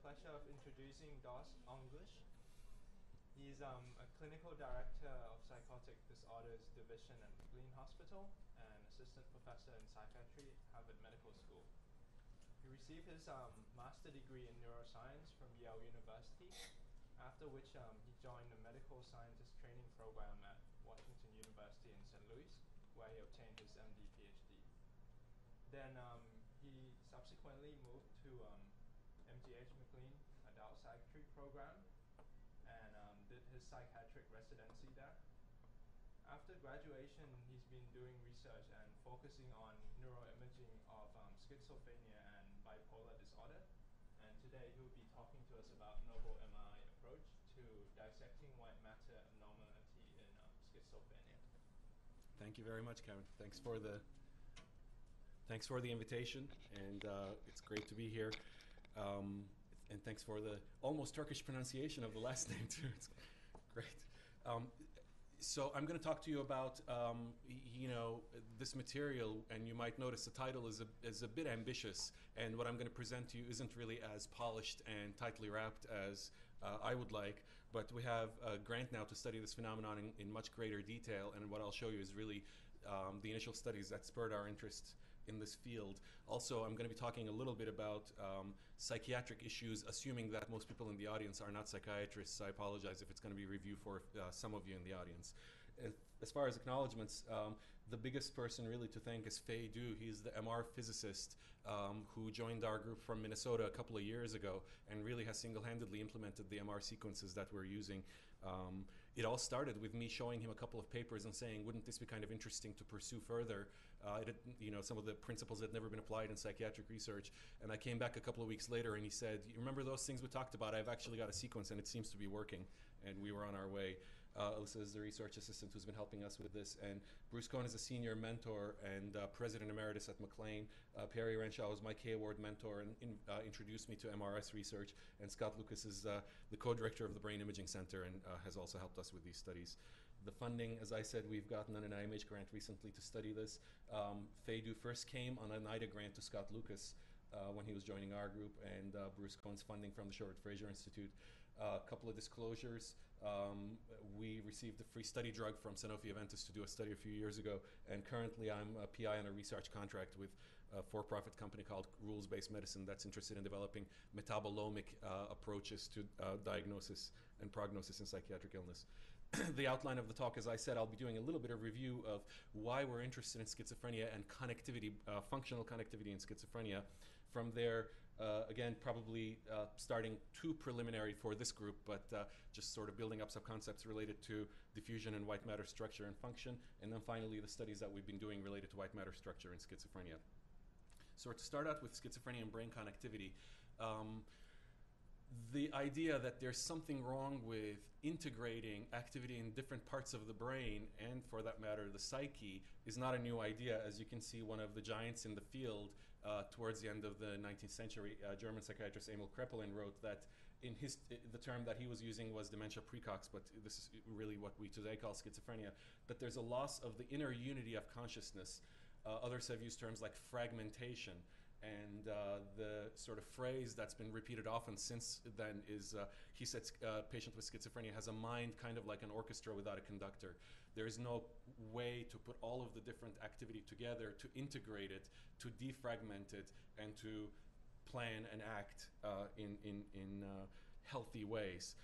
pleasure of introducing Dost Ongur. He's a clinical director of psychotic disorders division at McLean Hospital and assistant professor in psychiatry at Harvard Medical School. He received his master degree in neuroscience from Yale University, after which he joined the medical scientist training program at Washington University in St. Louis, where he obtained his MD PhD. Then he subsequently moved to MGH McLean adult psychiatry program and did his psychiatric residency there. After graduation, he's been doing research and focusing on neuroimaging of schizophrenia and bipolar disorder. And today he'll be talking to us about novel MRI approach to dissecting white matter abnormality in schizophrenia. Thank you very much, Kevin. Thanks for the invitation, and it's great to be here. And thanks for the almost Turkish pronunciation of the last name too. It's great. So I'm going to talk to you about this material, and you might notice the title is a bit ambitious, and what I'm going to present to you isn't really as polished and tightly wrapped as I would like, but we have a grant now to study this phenomenon in much greater detail, and what I'll show you is really the initial studies that spurred our interest in this field. Also, I'm going to be talking a little bit about psychiatric issues, assuming that most people in the audience are not psychiatrists. I apologize if it's going to be a review for some of you in the audience. As far as acknowledgements, the biggest person really to thank is Fei Du. He's the MR physicist who joined our group from Minnesota a couple of years ago and really has single-handedly implemented the MR sequences that we're using. It all started with me showing him a couple of papers and saying, wouldn't this be kind of interesting to pursue further? Some of the principles had never been applied in psychiatric research. And I came back a couple of weeks later and he said, you remember those things we talked about? I've actually got a sequence and it seems to be working. And we were on our way. Alyssa is the research assistant who's been helping us with this. And Bruce Cohen is a senior mentor and president emeritus at McLean. Perry Renshaw was my K Award mentor and introduced me to MRS research. And Scott Lucas is the co-director of the Brain Imaging Center and has also helped us with these studies. The funding, as I said, we've gotten an NIMH grant recently to study this. Fei Du first came on a NIDA grant to Scott Lucas when he was joining our group, and Bruce Cohen's funding from the Sherwood Fraser Institute. A couple of disclosures. We received a free study drug from Sanofi Aventis to do a study a few years ago, and currently I'm a PI on a research contract with a for-profit company called Rules-Based Medicine that's interested in developing metabolomic approaches to diagnosis and prognosis in psychiatric illness. The outline of the talk, as I said, I'll be doing a little bit of review of why we're interested in schizophrenia and connectivity, functional connectivity in schizophrenia. From there, again, probably starting too preliminary for this group, but just sort of building up some concepts related to diffusion and white matter structure and function, and then finally the studies that we've been doing related to white matter structure in schizophrenia. So to start out with schizophrenia and brain connectivity, the idea that there's something wrong with integrating activity in different parts of the brain, and for that matter, the psyche, is not a new idea. As you can see, one of the giants in the field towards the end of the 19th century, German psychiatrist Emil Kraepelin wrote that the term that he was using was dementia praecox, but this is really what we today call schizophrenia, that there's a loss of the inner unity of consciousness. Others have used terms like fragmentation. And the sort of phrase that's been repeated often since then is, he said, patient with schizophrenia has a mind kind of like an orchestra without a conductor. There is no way to put all of the different activity together, to integrate it, to defragment it, and to plan and act in healthy ways.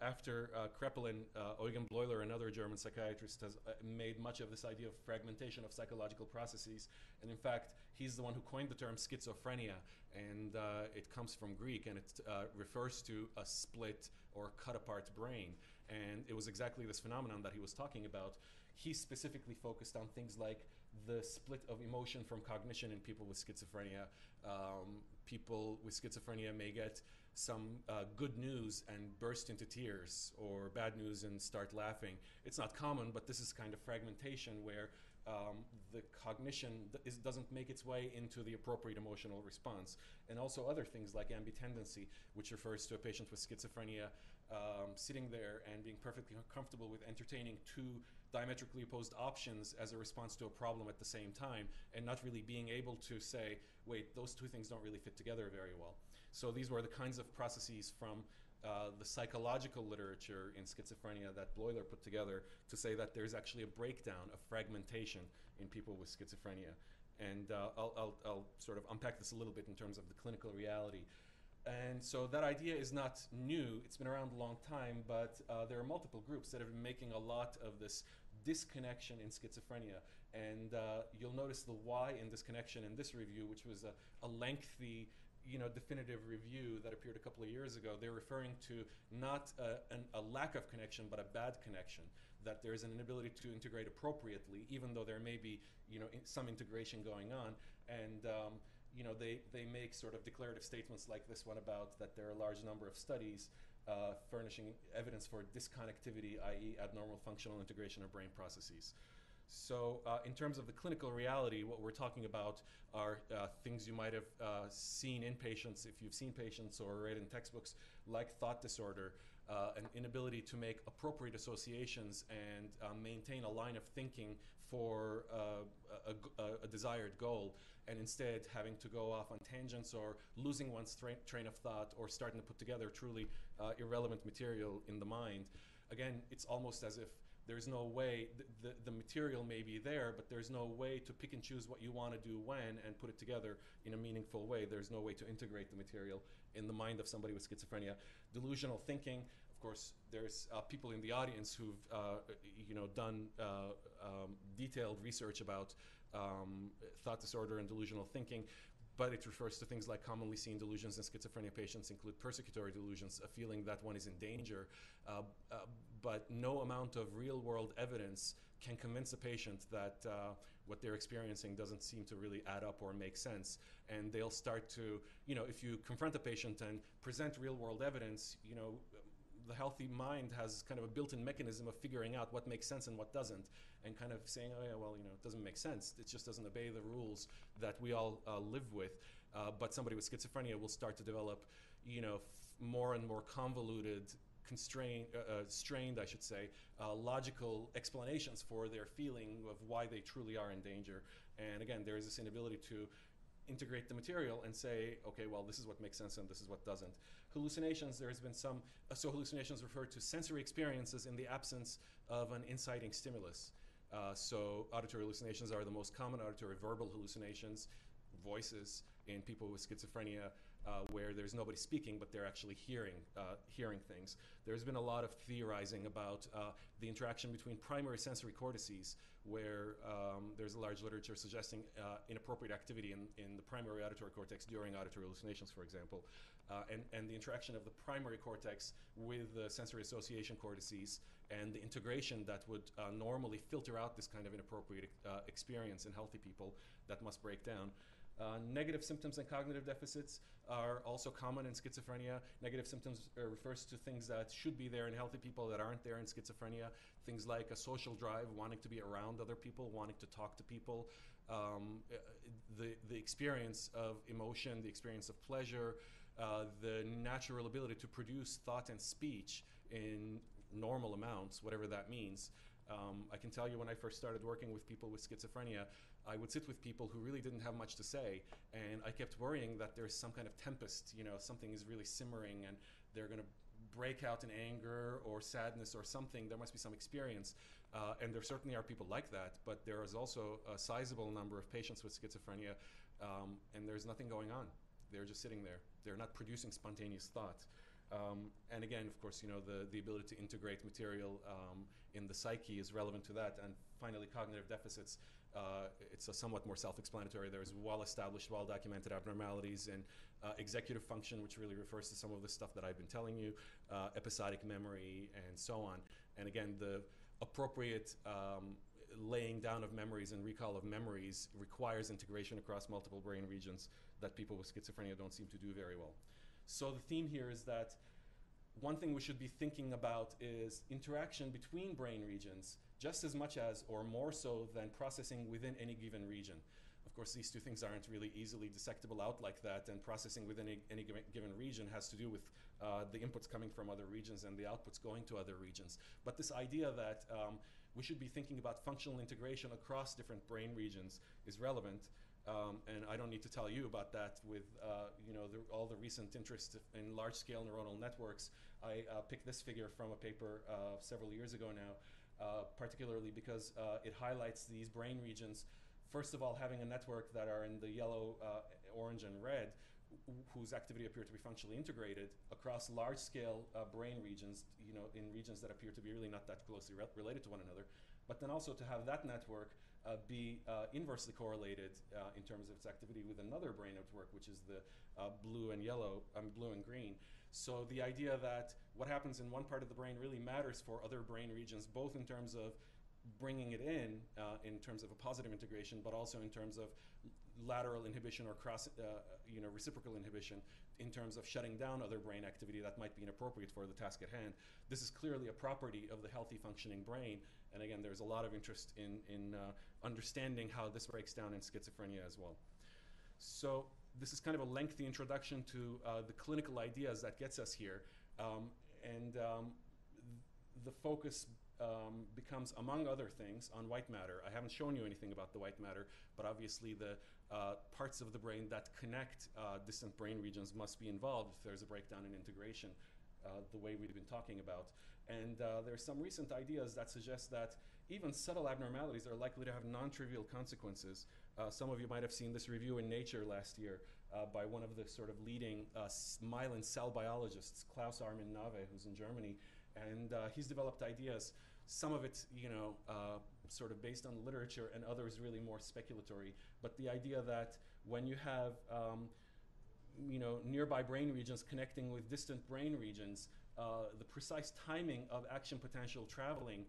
After Kraepelin, Eugen Bleuler, another German psychiatrist, has made much of this idea of fragmentation of psychological processes. And in fact, he's the one who coined the term schizophrenia. And it comes from Greek, and it refers to a split or cut apart brain. And it was exactly this phenomenon that he was talking about. He specifically focused on things like the split of emotion from cognition in people with schizophrenia. People with schizophrenia may get some good news and burst into tears, or bad news and start laughing. It's not common, but this is kind of fragmentation where the cognition doesn't make its way into the appropriate emotional response. And also other things like ambitendency, which refers to a patient with schizophrenia sitting there and being perfectly comfortable with entertaining two diametrically opposed options as a response to a problem at the same time, and not really being able to say, wait, those two things don't really fit together very well. So these were the kinds of processes from the psychological literature in schizophrenia that Bloiler put together to say that there's actually a breakdown, a fragmentation in people with schizophrenia. And I'll sort of unpack this a little bit in terms of the clinical reality. And so that idea is not new. It's been around a long time, but there are multiple groups that have been making a lot of this disconnection in schizophrenia. And you'll notice the why in disconnection in this review, which was a lengthy, definitive review that appeared a couple of years ago. They're referring to not a lack of connection, but a bad connection, that there's an inability to integrate appropriately, even though there may be, some integration going on. And they make sort of declarative statements like this one about that there are a large number of studies furnishing evidence for disconnectivity, i.e. abnormal functional integration of brain processes. So in terms of the clinical reality, what we're talking about are things you might have seen in patients, if you've seen patients or read in textbooks, like thought disorder, an inability to make appropriate associations and maintain a line of thinking for a desired goal, and instead having to go off on tangents or losing one's train of thought or starting to put together truly irrelevant material in the mind. Again, it's almost as if there's no way, the material may be there, but there's no way to pick and choose what you want to do when and put it together in a meaningful way. There's no way to integrate the material in the mind of somebody with schizophrenia. Delusional thinking, of course, there's people in the audience who've done detailed research about thought disorder and delusional thinking, but it refers to things like commonly seen delusions in schizophrenia patients include persecutory delusions, a feeling that one is in danger, but no amount of real-world evidence can convince a patient that what they're experiencing doesn't seem to really add up or make sense. And they'll start to, if you confront a patient and present real-world evidence, the healthy mind has kind of a built-in mechanism of figuring out what makes sense and what doesn't, and kind of saying, oh yeah, well, it doesn't make sense. It just doesn't obey the rules that we all live with. But somebody with schizophrenia will start to develop, more and more convoluted, strained, I should say, logical explanations for their feeling of why they truly are in danger. And again, there is this inability to integrate the material and say, okay, well, this is what makes sense and this is what doesn't. Hallucinations, there has been some, so hallucinations refer to sensory experiences in the absence of an inciting stimulus. So auditory hallucinations are the most common auditory verbal hallucinations, voices in people with schizophrenia, where there's nobody speaking, but they're actually hearing things. There's been a lot of theorizing about the interaction between primary sensory cortices, where there's a large literature suggesting inappropriate activity in the primary auditory cortex during auditory hallucinations, for example, and the interaction of the primary cortex with the sensory association cortices and the integration that would normally filter out this kind of inappropriate experience in healthy people that must break down. Negative symptoms and cognitive deficits are also common in schizophrenia. Negative symptoms refers to things that should be there in healthy people that aren't there in schizophrenia. Things like a social drive, wanting to be around other people, wanting to talk to people, the experience of emotion, the experience of pleasure, the natural ability to produce thought and speech in normal amounts, whatever that means. I can tell you when I first started working with people with schizophrenia, I would sit with people who really didn't have much to say, and I kept worrying that there's some kind of tempest, something is really simmering and they're going to break out in anger or sadness or something. There must be some experience, and there certainly are people like that, but there is also a sizable number of patients with schizophrenia, and there's nothing going on. They're just sitting there. They're not producing spontaneous thought. And again, of course, the ability to integrate material in the psyche is relevant to that. And finally, cognitive deficits. It's somewhat more self-explanatory. There's well-established, well-documented abnormalities in executive function, which really refers to some of the stuff that I've been telling you, episodic memory, and so on. And again, the appropriate laying down of memories and recall of memories requires integration across multiple brain regions that people with schizophrenia don't seem to do very well. So the theme here is that one thing we should be thinking about is interaction between brain regions, just as much as or more so than processing within any given region. Of course, these two things aren't really easily dissectable out like that, and processing within any given region has to do with the inputs coming from other regions and the outputs going to other regions. But this idea that we should be thinking about functional integration across different brain regions is relevant. And I don't need to tell you about that with all the recent interest in large-scale neuronal networks. I picked this figure from a paper several years ago now, particularly because it highlights these brain regions, first of all, having a network that are in the yellow, orange, and red, whose activity appear to be functionally integrated across large-scale brain regions, in regions that appear to be really not that closely related to one another, but then also to have that network be inversely correlated in terms of its activity with another brain network, which is the blue and green. So the idea that what happens in one part of the brain really matters for other brain regions, both in terms of bringing it in terms of a positive integration, but also in terms of lateral inhibition or reciprocal inhibition in terms of shutting down other brain activity that might be inappropriate for the task at hand. This is clearly a property of the healthy functioning brain. And again, there's a lot of interest in understanding how this breaks down in schizophrenia as well. So this is kind of a lengthy introduction to the clinical ideas that gets us here. The focus becomes, among other things, on white matter. I haven't shown you anything about the white matter, but obviously the parts of the brain that connect distant brain regions must be involved if there's a breakdown in integration, the way we've been talking about. And there are some recent ideas that suggest that even subtle abnormalities are likely to have non-trivial consequences. Some of you might have seen this review in Nature last year by one of the sort of leading myelin cell biologists, Klaus Armin Nave, who's in Germany. And he's developed ideas, some of it, sort of based on the literature, and others really more speculatory. But the idea that when you have, nearby brain regions connecting with distant brain regions, the precise timing of action potential traveling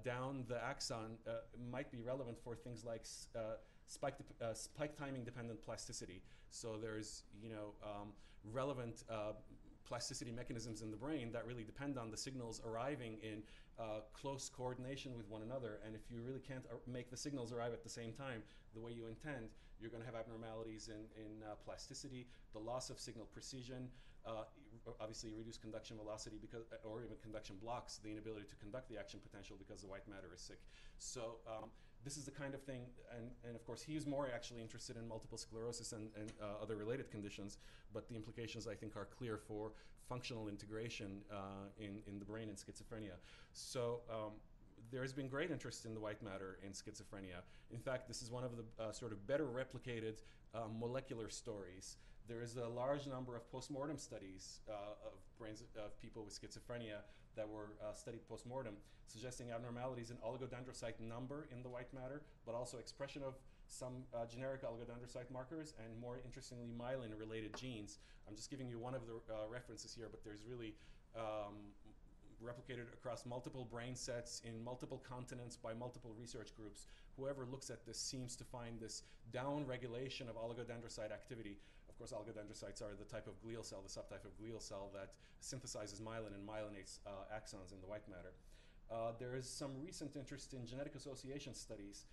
down the axon might be relevant for things like spike timing dependent plasticity. So there's, relevant plasticity mechanisms in the brain that really depend on the signals arriving in close coordination with one another. And if you really can't make the signals arrive at the same time the way you intend, you're going to have abnormalities in plasticity, the loss of signal precision, obviously reduced conduction velocity or even conduction blocks, the inability to conduct the action potential because the white matter is sick. So this is the kind of thing, and of course he's more actually interested in multiple sclerosis and other related conditions, but the implications I think are clear for functional integration in the brain in schizophrenia. So there has been great interest in the white matter in schizophrenia. In fact, this is one of the sort of better replicated molecular stories. There is a large number of postmortem studies of brains of people with schizophrenia that were studied postmortem, suggesting abnormalities in oligodendrocyte number in the white matter, but also expression of some generic oligodendrocyte markers, and more interestingly, myelin-related genes. I'm just giving you one of the references here, but there's really replicated across multiple brain sets in multiple continents by multiple research groups. Whoever looks at this seems to find this down-regulation of oligodendrocyte activity. Of course, oligodendrocytes are the type of glial cell, the subtype of glial cell that synthesizes myelin and myelinates axons in the white matter. There is some recent interest in genetic association studies.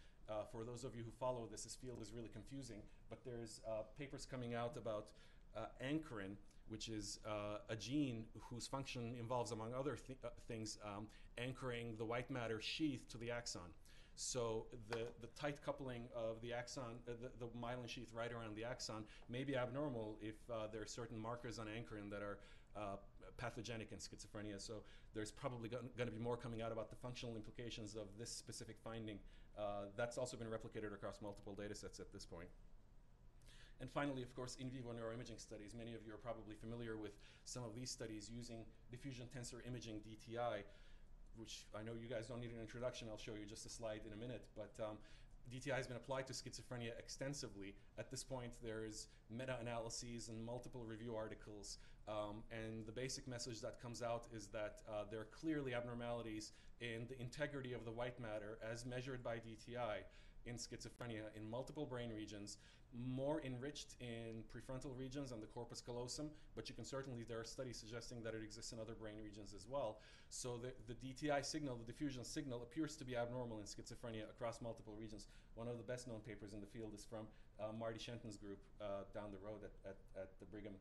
For those of you who follow this field is really confusing, but there's papers coming out about anchorin, which is a gene whose function involves, among other things, anchoring the white matter sheath to the axon. So the tight coupling of the axon, the myelin sheath right around the axon may be abnormal if there are certain markers on anchorin that are pathogenic in schizophrenia. So there's probably going to be more coming out about the functional implications of this specific finding. That's also been replicated across multiple data sets at this point. And finally, of course, in vivo neuroimaging studies. Many of you are probably familiar with some of these studies using diffusion tensor imaging, DTI, which I know you guys don't need an introduction. I'll show you just a slide in a minute. But DTI has been applied to schizophrenia extensively. At this point, there's meta-analyses and multiple review articles. And the basic message that comes out is that there are clearly abnormalities in the integrity of the white matter as measured by DTI in schizophrenia in multiple brain regions, more enriched in prefrontal regions and the corpus callosum, but there are studies suggesting that it exists in other brain regions as well. So the DTI signal, the diffusion signal, appears to be abnormal in schizophrenia across multiple regions. One of the best known papers in the field is from Marty Shenton's group down the road at the Brigham,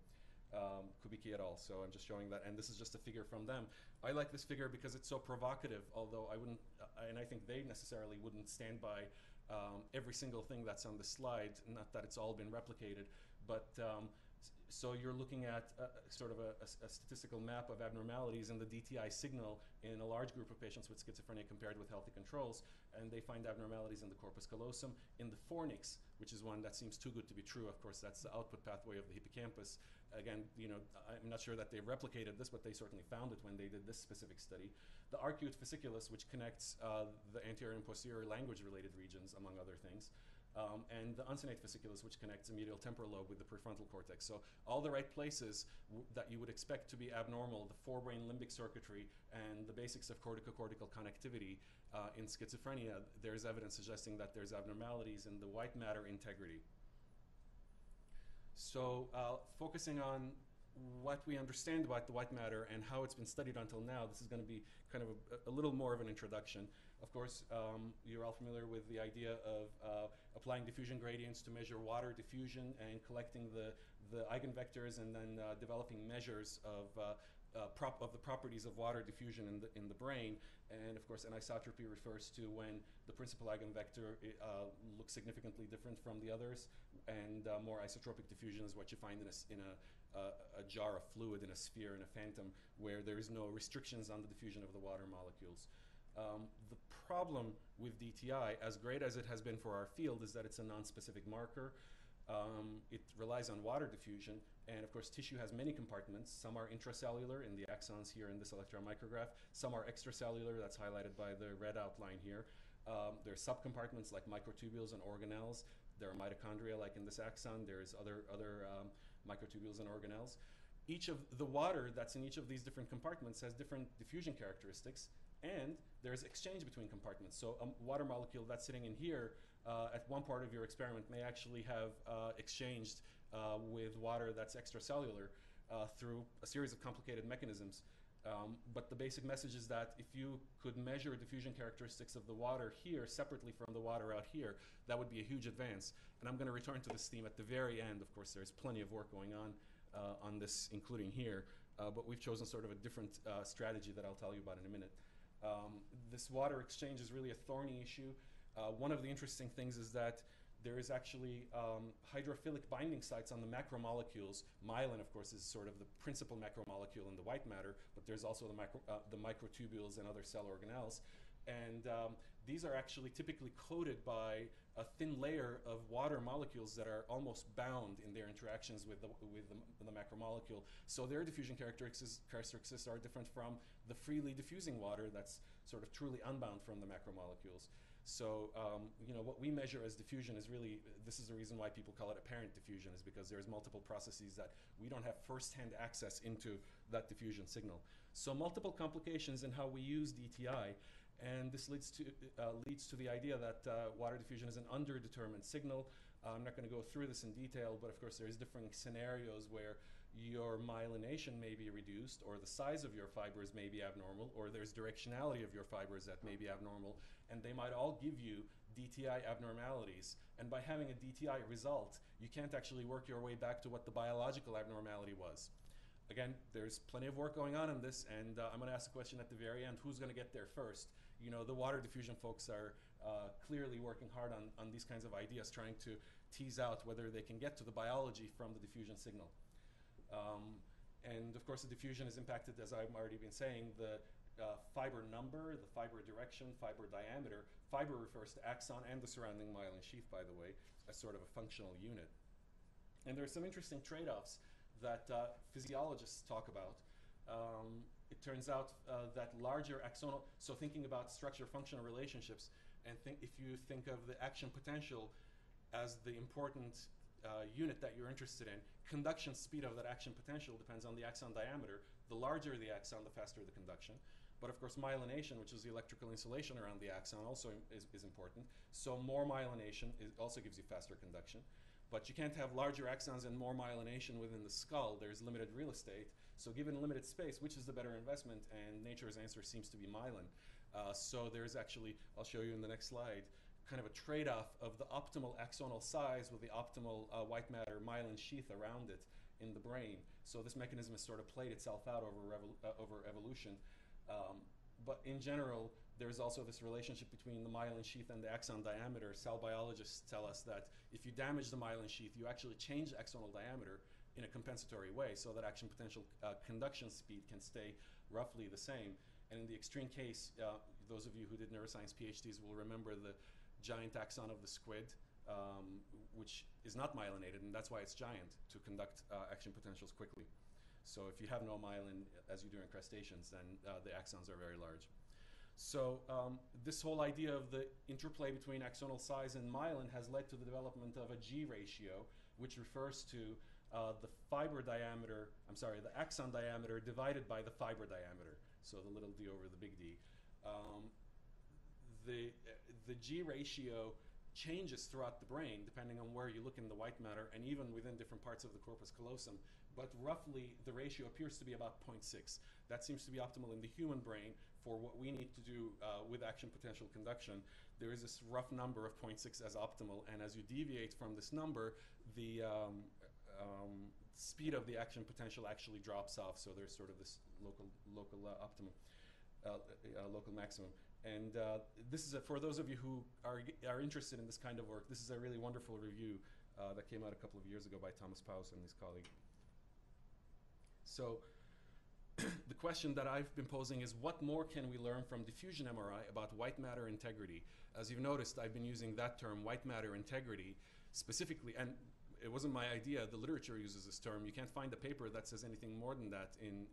Kubicki et al. So I'm just showing that, and this is just a figure from them. I like this figure because it's so provocative, although I wouldn't, and I think they necessarily wouldn't stand by every single thing that's on the slide, not that it's all been replicated, but so you're looking at sort of a statistical map of abnormalities in the DTI signal in a large group of patients with schizophrenia compared with healthy controls, and they find abnormalities in the corpus callosum, in the fornix, which is one that seems too good to be true. Of course, that's the output pathway of the hippocampus. Again, I'm not sure that they've replicated this, but they certainly found it when they did this specific study. The arcuate fasciculus, which connects the anterior and posterior language-related regions, among other things. And the uncinate fasciculus, which connects the medial temporal lobe with the prefrontal cortex. So all the right places that you would expect to be abnormal, the forebrain limbic circuitry and the basics of corticocortical connectivity in schizophrenia, there's evidence suggesting that there's abnormalities in the white matter integrity. So focusing on what we understand about the white matter and how it's been studied until now, this is going to be kind of a little more of an introduction. Of course, you're all familiar with the idea of applying diffusion gradients to measure water diffusion and collecting the eigenvectors and then developing measures of the properties of water diffusion in the brain. And of course, anisotropy refers to when the principal eigenvector looks significantly different from the others, and more isotropic diffusion is what you find in a jar of fluid, in a sphere, in a phantom, where there is no restrictions on the diffusion of the water molecules. The problem with DTI, as great as it has been for our field, is that it's a non-specific marker. It relies on water diffusion, and of course tissue has many compartments. Some are intracellular in the axons here in this electron micrograph. Some are extracellular, that's highlighted by the red outline here. There are subcompartments like microtubules and organelles. There are mitochondria like in this axon. There's other microtubules and organelles. Each of the water that's in each of these different compartments has different diffusion characteristics, and there's exchange between compartments. So a water molecule that's sitting in here at one part of your experiment may actually have exchanged with water that's extracellular through a series of complicated mechanisms. But the basic message is that if you could measure diffusion characteristics of the water here separately from the water out here, that would be a huge advance. And I'm going to return to this theme at the very end. Of course, there's plenty of work going on this, including here. But we've chosen sort of a different strategy that I'll tell you about in a minute. This water exchange is really a thorny issue. One of the interesting things is that there is actually hydrophilic binding sites on the macromolecules. Myelin, of course, is sort of the principal macromolecule in the white matter, but there's also the microtubules and other cell organelles. And these are actually typically coated by a thin layer of water molecules that are almost bound in their interactions with the macromolecule. So their diffusion characteristics are different from the freely diffusing water that's sort of truly unbound from the macromolecules. So what we measure as diffusion is really, this is the reason why people call it apparent diffusion, is because there's multiple processes that we don't have first-hand access into that diffusion signal. So multiple complications in how we use DTI, and this leads to the idea that water diffusion is an underdetermined signal. I'm not going to go through this in detail, but of course there's different scenarios where your myelination may be reduced, or the size of your fibers may be abnormal, or there's directionality of your fibers that may be abnormal, and they might all give you DTI abnormalities. And by having a DTI result, you can't actually work your way back to what the biological abnormality was. Again, there's plenty of work going on this, and I'm going to ask a question at the very end: who's going to get there first? The water diffusion folks are clearly working hard on these kinds of ideas, trying to tease out whether they can get to the biology from the diffusion signal. And of course, the diffusion is impacted, as I've already been saying, the fiber number, the fiber direction, fiber diameter. Fiber refers to axon and the surrounding myelin sheath, by the way, as sort of a functional unit. And there are some interesting trade-offs that physiologists talk about. It turns out that larger axonal, so thinking about structure-functional relationships, and if you think of the action potential as the important unit that you're interested in, conduction speed of that action potential depends on the axon diameter. The larger the axon, the faster the conduction. But of course, myelination, which is the electrical insulation around the axon, also is important. So more myelination also gives you faster conduction. But you can't have larger axons and more myelination within the skull. There's limited real estate. So given limited space, which is the better investment? And nature's answer seems to be myelin. So there's actually, I'll show you in the next slide, kind of a trade-off of the optimal axonal size with the optimal white matter myelin sheath around it in the brain. So this mechanism has sort of played itself out over evolution. But in general, there's also this relationship between the myelin sheath and the axon diameter. Cell biologists tell us that if you damage the myelin sheath, you actually change axonal diameter in a compensatory way so that action potential conduction speed can stay roughly the same. And in the extreme case, those of you who did neuroscience PhDs will remember the giant axon of the squid, which is not myelinated, and that's why it's giant, to conduct action potentials quickly. So if you have no myelin, as you do in crustaceans, then the axons are very large. So this whole idea of the interplay between axonal size and myelin has led to the development of a G ratio, which refers to the the axon diameter divided by the fiber diameter. So the little d over the big D. The G ratio changes throughout the brain depending on where you look in the white matter and even within different parts of the corpus callosum. But roughly, the ratio appears to be about 0.6. That seems to be optimal in the human brain for what we need to do with action potential conduction. There is this rough number of 0.6 as optimal, and as you deviate from this number, the speed of the action potential actually drops off. So there's sort of this local optimum, local maximum. And this is for those of you who are interested in this kind of work. This is a really wonderful review that came out a couple of years ago by Thomas Paus and his colleague. So the question that I've been posing is, what more can we learn from diffusion MRI about white matter integrity? As you've noticed, I've been using that term, white matter integrity, specifically, and it wasn't my idea. The literature uses this term. You can't find a paper that says anything more than that in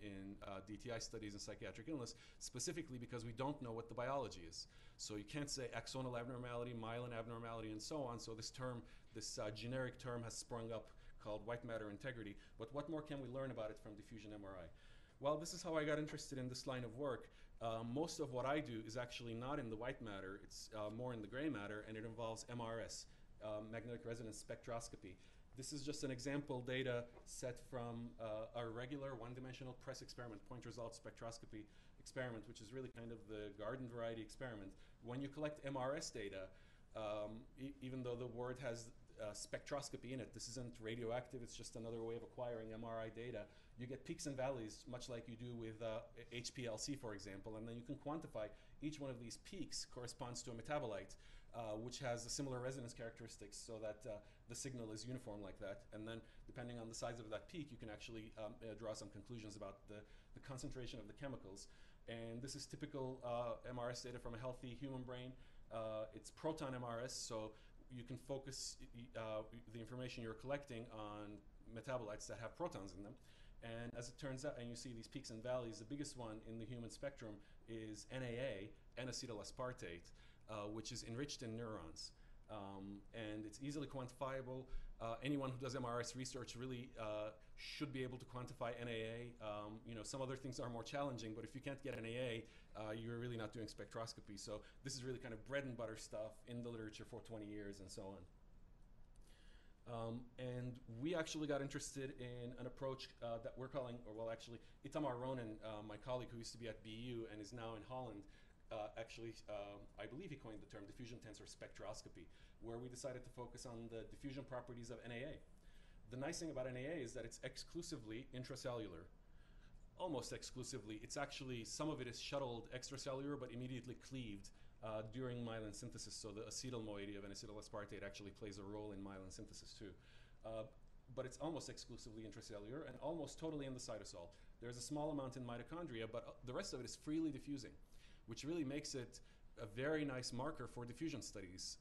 DTI studies in psychiatric illness, specifically because we don't know what the biology is. So you can't say axonal abnormality, myelin abnormality, and so on. So this term, this generic term has sprung up called white matter integrity. But what more can we learn about it from diffusion MRI? Well, this is how I got interested in this line of work. Most of what I do is actually not in the white matter. It's more in the gray matter, and it involves MRS, magnetic resonance spectroscopy. This is just an example data set from a regular one-dimensional press experiment, point result spectroscopy experiment, which is really kind of the garden variety experiment. When you collect MRS data, even though the word has spectroscopy in it, this isn't radioactive, it's just another way of acquiring MRI data. You get peaks and valleys, much like you do with HPLC, for example, and then you can quantify each one of these peaks corresponds to a metabolite, which has a similar resonance characteristics so that the signal is uniform like that. And then, depending on the size of that peak, you can actually draw some conclusions about the concentration of the chemicals. And this is typical MRS data from a healthy human brain. It's proton MRS, so you can focus the information you're collecting on metabolites that have protons in them. And as it turns out, and you see these peaks and valleys, the biggest one in the human spectrum is NAA, N-acetyl aspartate, which is enriched in neurons. And it's easily quantifiable. Anyone who does MRS research really should be able to quantify NAA. Some other things are more challenging, but if you can't get NAA, you're really not doing spectroscopy. So this is really kind of bread and butter stuff in the literature for 20 years and so on. And we actually got interested in an approach that we're calling, or well, actually, Itamar Ronen, my colleague who used to be at BU and is now in Holland, I believe he coined the term diffusion tensor spectroscopy, where we decided to focus on the diffusion properties of NAA. The nice thing about NAA is that it's exclusively intracellular. Almost exclusively. It's actually, some of it is shuttled extracellular, but immediately cleaved during myelin synthesis. So the acetyl moiety of N-acetyl aspartate actually plays a role in myelin synthesis too. But it's almost exclusively intracellular and almost totally in the cytosol. There's a small amount in mitochondria, but the rest of it is freely diffusing, which really makes it a very nice marker for diffusion studies,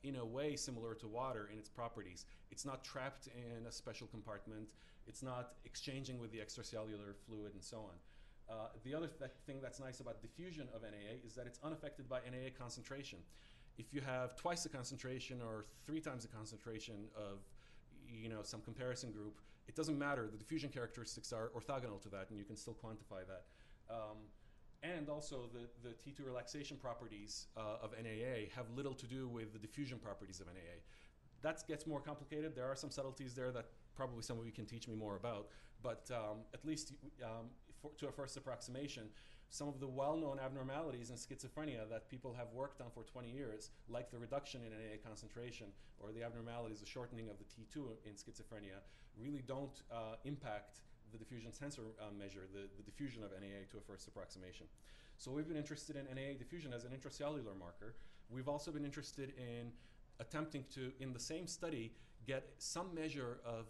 in a way similar to water in its properties. It's not trapped in a special compartment. It's not exchanging with the extracellular fluid and so on. The other thing that's nice about diffusion of NAA is that it's unaffected by NAA concentration. If you have twice the concentration or 3 times the concentration of some comparison group, it doesn't matter. The diffusion characteristics are orthogonal to that, and you can still quantify that. And also the T2 relaxation properties of NAA have little to do with the diffusion properties of NAA. That gets more complicated. There are some subtleties there that probably some of you can teach me more about, but at least to a first approximation, some of the well-known abnormalities in schizophrenia that people have worked on for 20 years, like the reduction in NAA concentration or the abnormalities, the shortening of the T2 in schizophrenia, really don't impact the diffusion tensor measure, the diffusion of NAA to a first approximation. So we've been interested in NAA diffusion as an intracellular marker. We've also been interested in attempting to, in the same study, get some measure of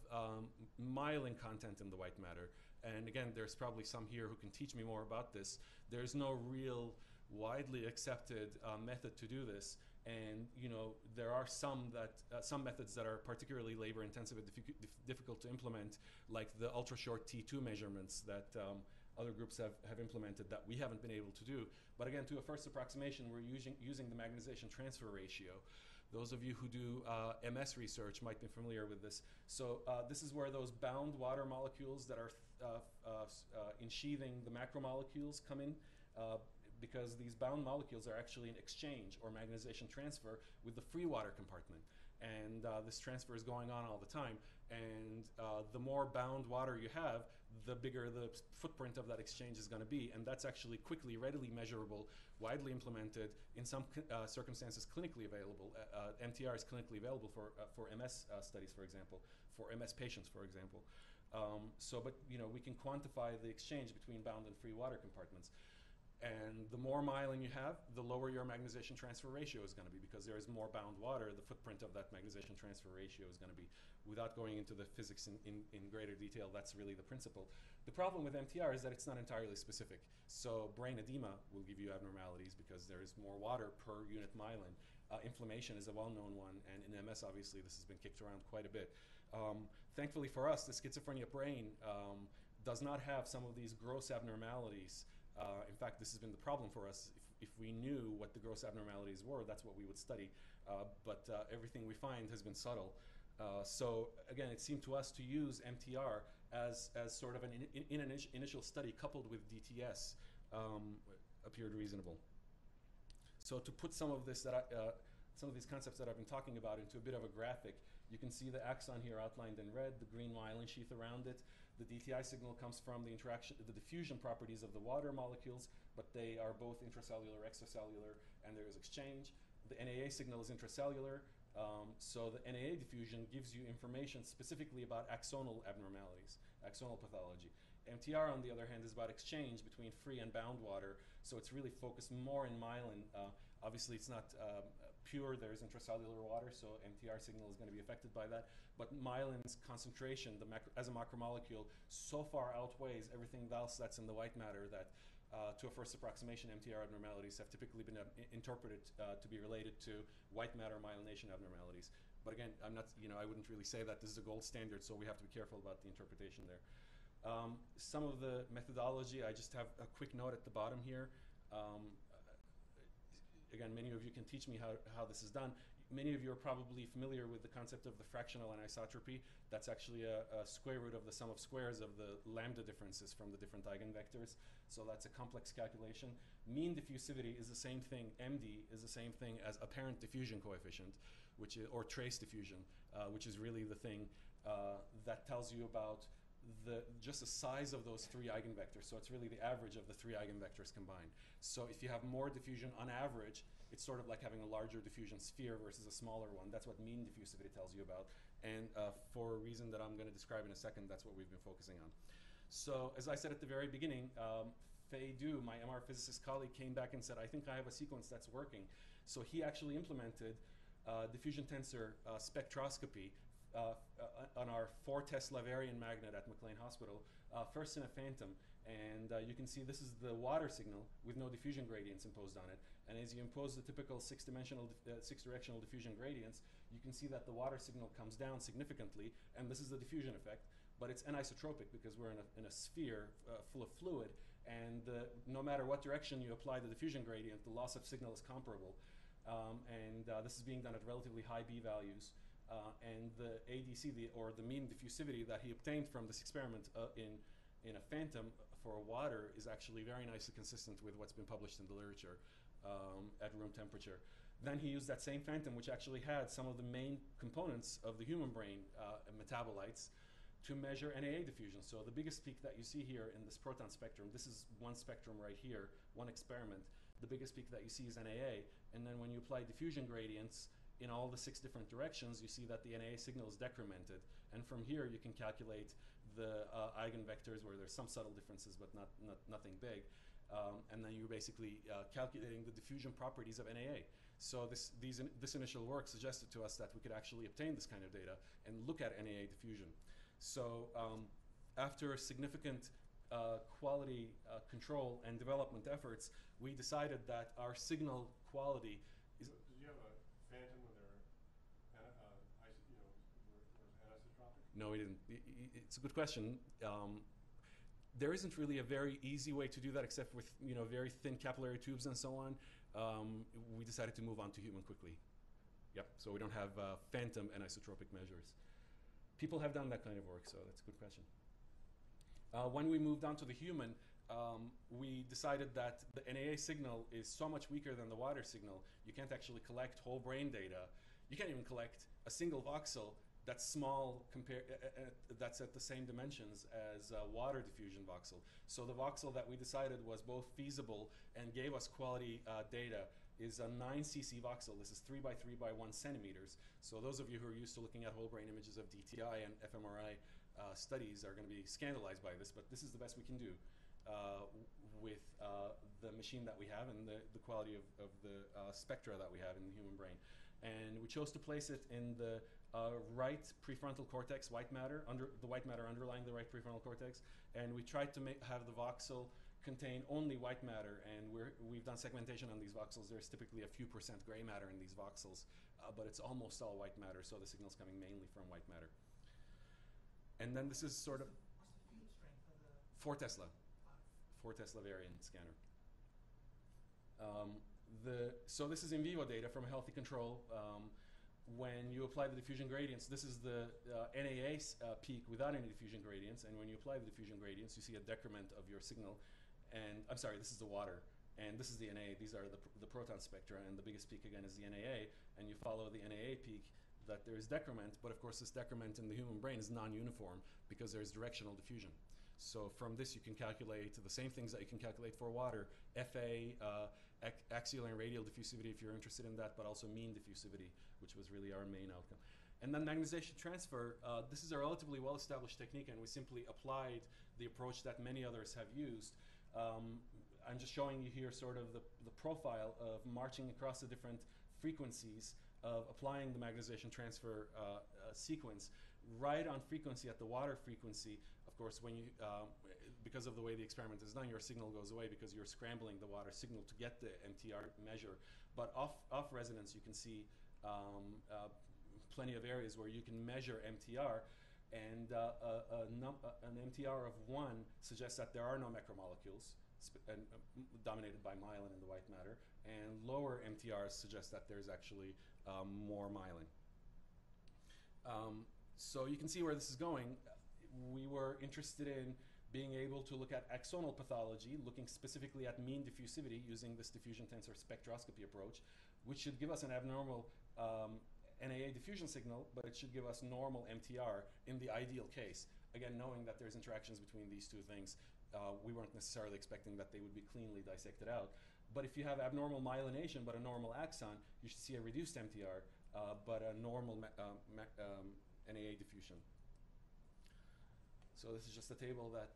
myelin content in the white matter. And again, there's probably some here who can teach me more about this. There's no real widely accepted method to do this. And there are some methods that are particularly labor-intensive and difficult to implement, like the ultra-short T2 measurements that other groups have implemented that we haven't been able to do. But again, to a first approximation, we're using the magnetization transfer ratio. Those of you who do MS research might be familiar with this. So this is where those bound water molecules that are ensheathing the macromolecules come in, because these bound molecules are actually an exchange or magnetization transfer with the free water compartment. And this transfer is going on all the time. And the more bound water you have, the bigger the footprint of that exchange is going to be. And that's actually quickly, readily measurable, widely implemented, in some circumstances clinically available. MTR is clinically available for MS studies, for example, for MS patients, for example. But we can quantify the exchange between bound and free water compartments. And the more myelin you have, the lower your magnetization transfer ratio is going to be, because there is more bound water, the footprint of that magnetization transfer ratio is going to be. Without going into the physics in greater detail, that's really the principle. The problem with MTR is that it's not entirely specific. So brain edema will give you abnormalities because there is more water per unit myelin. Inflammation is a well-known one, and in MS, obviously, this has been kicked around quite a bit. Thankfully for us, the schizophrenia brain does not have some of these gross abnormalities. In fact, this has been the problem for us. If we knew what the gross abnormalities were, that's what we would study. But everything we find has been subtle. So again, it seemed to us to use MTR as sort of an initial study coupled with DTS appeared reasonable. So to put some of this some of these concepts that I've been talking about into a bit of a graphic, you can see the axon here outlined in red, the green myelin sheath around it. The DTI signal comes from the diffusion properties of the water molecules, but they are both intracellular, extracellular, and there is exchange. The NAA signal is intracellular, so the NAA diffusion gives you information specifically about axonal abnormalities, axonal pathology. MTR, on the other hand, is about exchange between free and bound water, so it's really focused more in myelin. Obviously, it's not pure, there's intracellular water, so MTR signal is going to be affected by that. But myelin's concentration as a macromolecule so far outweighs everything else that's in the white matter that, to a first approximation, MTR abnormalities have typically been interpreted to be related to white matter myelination abnormalities. But again, I'm not, I wouldn't really say that this is a gold standard, so we have to be careful about the interpretation there. Some of the methodology, I just have a quick note at the bottom here. Again, many of you can teach me how this is done. Many of you are probably familiar with the concept of the fractional anisotropy. That's actually a square root of the sum of squares of the lambda differences from the different eigenvectors. So that's a complex calculation. Mean diffusivity is the same thing, MD is the same thing as apparent diffusion coefficient, or trace diffusion, which is really the thing that tells you about just the size of those three eigenvectors. So it's really the average of the three eigenvectors combined. So if you have more diffusion on average, it's sort of like having a larger diffusion sphere versus a smaller one. That's what mean diffusivity tells you about. And for a reason that I'm going to describe in a second, that's what we've been focusing on. So as I said at the very beginning, Fei Du, my MR physicist colleague, came back and said, I think I have a sequence that's working. So he actually implemented diffusion tensor spectroscopy on our 4 Tesla variant magnet at McLean Hospital, first in a phantom. And you can see this is the water signal with no diffusion gradients imposed on it. And as you impose the typical six-directional diffusion gradients, you can see that the water signal comes down significantly, and this is the diffusion effect. But it's anisotropic because we're in a sphere full of fluid, and no matter what direction you apply the diffusion gradient, the loss of signal is comparable. This is being done at relatively high B values. And the ADC, or the mean diffusivity that he obtained from this experiment in a phantom for water, is actually very nicely consistent with what's been published in the literature at room temperature. Then he used that same phantom, which actually had some of the main components of the human brain metabolites, to measure NAA diffusion. So the biggest peak that you see here in this proton spectrum, this is one spectrum right here, one experiment. The biggest peak that you see is NAA, and then when you apply diffusion gradients in all the 6 different directions, you see that the NAA signal is decremented. And from here, you can calculate the eigenvectors where there's some subtle differences, but nothing big. and then you're basically calculating the diffusion properties of NAA. So this initial work suggested to us that we could actually obtain this kind of data and look at NAA diffusion. So after significant quality control and development efforts, we decided that our signal quality is... Did you have a phantom when they're, anisotropic? No, we didn't. It's a good question. There isn't really a very easy way to do that except with very thin capillary tubes and so on. We decided to move on to human quickly. Yep, so we don't have phantom anisotropic measures. People have done that kind of work, so that's a good question. When we moved on to the human, we decided that the NAA signal is so much weaker than the water signal, you can't actually collect whole brain data. You can't even collect a single voxel that's small, that's at the same dimensions as water diffusion voxel. So the voxel that we decided was both feasible and gave us quality data is a 9 cc voxel. This is 3 by 3 by 1 centimeters. So those of you who are used to looking at whole brain images of DTI and fMRI studies are going to be scandalized by this, but this is the best we can do with the machine that we have and the quality of the spectra that we have in the human brain. And we chose to place it in the right prefrontal cortex, white matter, the white matter underlying the right prefrontal cortex, and we tried to have the voxel contain only white matter, and we've done segmentation on these voxels. There's typically a few % gray matter in these voxels, but it's almost all white matter, so the signal's coming mainly from white matter. And then this is sort of... What's the field strength of the... 4 Tesla. 4 Tesla variant scanner. So this is in vivo data from a healthy control. When you apply the diffusion gradients, this is the NAA peak without any diffusion gradients, and when you apply the diffusion gradients, you see a decrement of your signal. And I'm sorry, this is the water, and this is the NAA. These are the proton spectra, and the biggest peak again is the NAA, and you follow the NAA peak, that there is decrement, but of course this decrement in the human brain is non-uniform because there's directional diffusion. So from this you can calculate the same things that you can calculate for water, FA, axial and radial diffusivity if you're interested in that, but also mean diffusivity, which was really our main outcome. And then magnetization transfer, this is a relatively well-established technique, and we simply applied the approach that many others have used. I'm just showing you here sort of the profile of marching across the different frequencies of applying the magnetization transfer sequence. Right on frequency, at the water frequency, of course, when you, because of the way the experiment is done, your signal goes away because you're scrambling the water signal to get the MTR measure. But off resonance, you can see plenty of areas where you can measure MTR, and an MTR of 1 suggests that there are no macromolecules dominated by myelin in the white matter, and lower MTRs suggest that there's actually more myelin. So you can see where this is going. We were interested in being able to look at axonal pathology, looking specifically at mean diffusivity using this diffusion tensor spectroscopy approach, which should give us an abnormal NAA diffusion signal, but it should give us normal MTR in the ideal case. Again, knowing that there's interactions between these two things, we weren't necessarily expecting that they would be cleanly dissected out. But if you have abnormal myelination but a normal axon, you should see a reduced MTR, but a normal NAA diffusion. So this is just a table that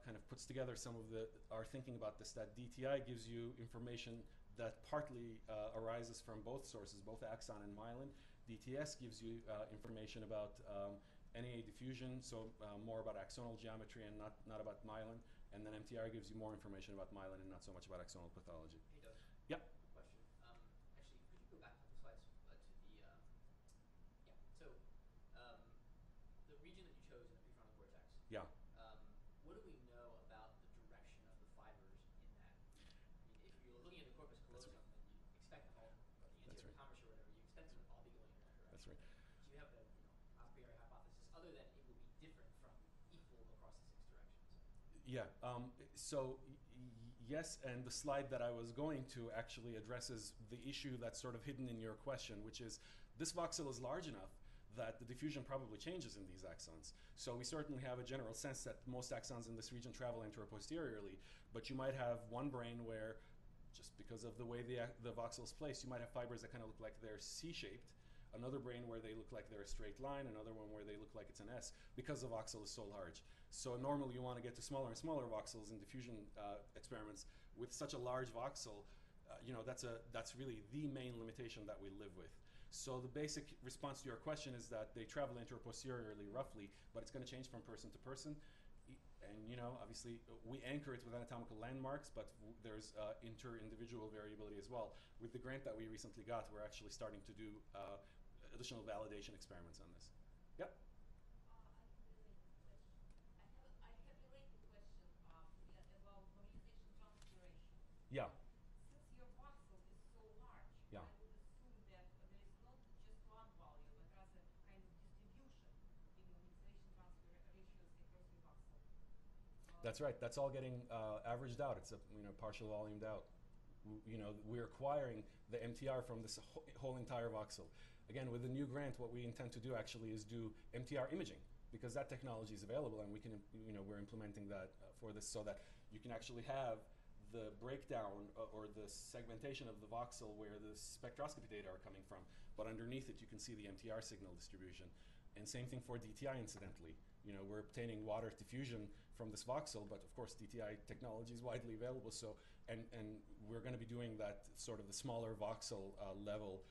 kind of puts together some of our thinking about this, that DTI gives you information that partly arises from both sources, both axon and myelin. DTS gives you information about NAA diffusion, so more about axonal geometry and not about myelin. And then MTR gives you more information about myelin and not so much about axonal pathology. Hey, Doug. Yep. Question. Actually, could you go back a couple slides to the the region that you chose in the prefrontal cortex? Yeah. What do we know about the direction of the fibers in that? I mean, if you're looking at the corpus callosum, then you expect them all, or the anterior commerce or whatever, you expect them to all be going in that direction. That's right. Do you have a a priori hypothesis other than it will be different from equal across the 6 directions? Yeah. So yes, and the slide that I was going to actually addresses the issue that's sort of hidden in your question, which is this voxel is large enough that the diffusion probably changes in these axons. So we certainly have a general sense that most axons in this region travel anteroposteriorly, but you might have one brain where, just because of the way the voxel is placed, you might have fibers that kind of look like they're C-shaped, another brain where they look like they're a straight line, another one where they look like it's an S, because the voxel is so large. So normally you want to get to smaller and smaller voxels in diffusion experiments with such a large voxel, that's really the main limitation that we live with. So the basic response to your question is that they travel anteroposteriorly roughly, but it's going to change from person to person. And obviously we anchor it with anatomical landmarks, but there's inter-individual variability as well. With the grant that we recently got, we're actually starting to do additional validation experiments on this. Yep. I have a related question about magnetization transferation. Yeah. Since your voxel is so large, Yeah. I would assume that there is not just one value, but rather kind of distribution in magnetization transfer ratios across your voxel. That's right. That's all getting averaged out. It's partial volumed out. We're acquiring the MTR from this whole entire voxel. Again, with the new grant, what we intend to do actually is do MTR imaging, because that technology is available, and we can, we're implementing that for this, so that you can actually have the breakdown or the segmentation of the voxel where the spectroscopy data are coming from, but underneath it you can see the MTR signal distribution. And same thing for DTI, incidentally. We're obtaining water diffusion from this voxel, but of course DTI technology is widely available, so and we're going to be doing that sort of the smaller voxel level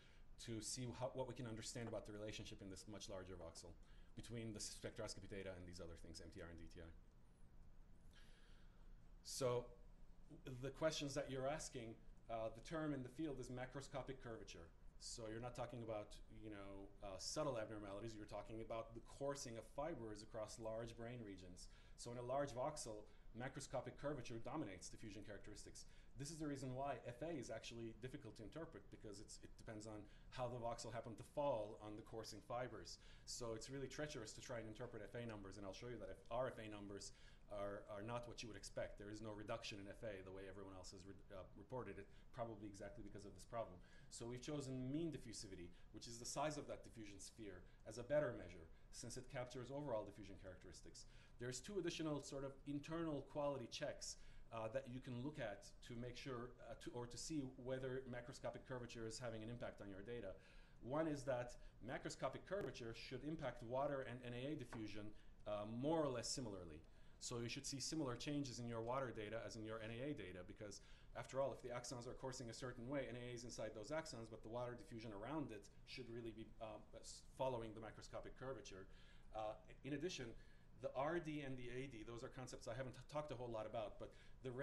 to see what we can understand about the relationship in this much larger voxel between the spectroscopy data and these other things, MTR and DTI. So the questions that you're asking, the term in the field is macroscopic curvature. So you're not talking about subtle abnormalities, you're talking about the coursing of fibers across large brain regions. So in a large voxel, macroscopic curvature dominates diffusion characteristics. This is the reason why FA is actually difficult to interpret, because it depends on how the voxel happened to fall on the coursing fibers. So it's really treacherous to try and interpret FA numbers, and I'll show you that if our FA numbers are not what you would expect. There is no reduction in FA the way everyone else has reported it, probably exactly because of this problem. So we've chosen mean diffusivity, which is the size of that diffusion sphere, as a better measure, since it captures overall diffusion characteristics. There's two additional sort of internal quality checks that you can look at to make sure, or to see whether macroscopic curvature is having an impact on your data. One is that macroscopic curvature should impact water and NAA diffusion more or less similarly. So you should see similar changes in your water data as in your NAA data, because after all, if the axons are coursing a certain way, NAA is inside those axons, but the water diffusion around it should really be following the macroscopic curvature. In addition, the RD and the AD, those are concepts I haven't talked a whole lot about, but the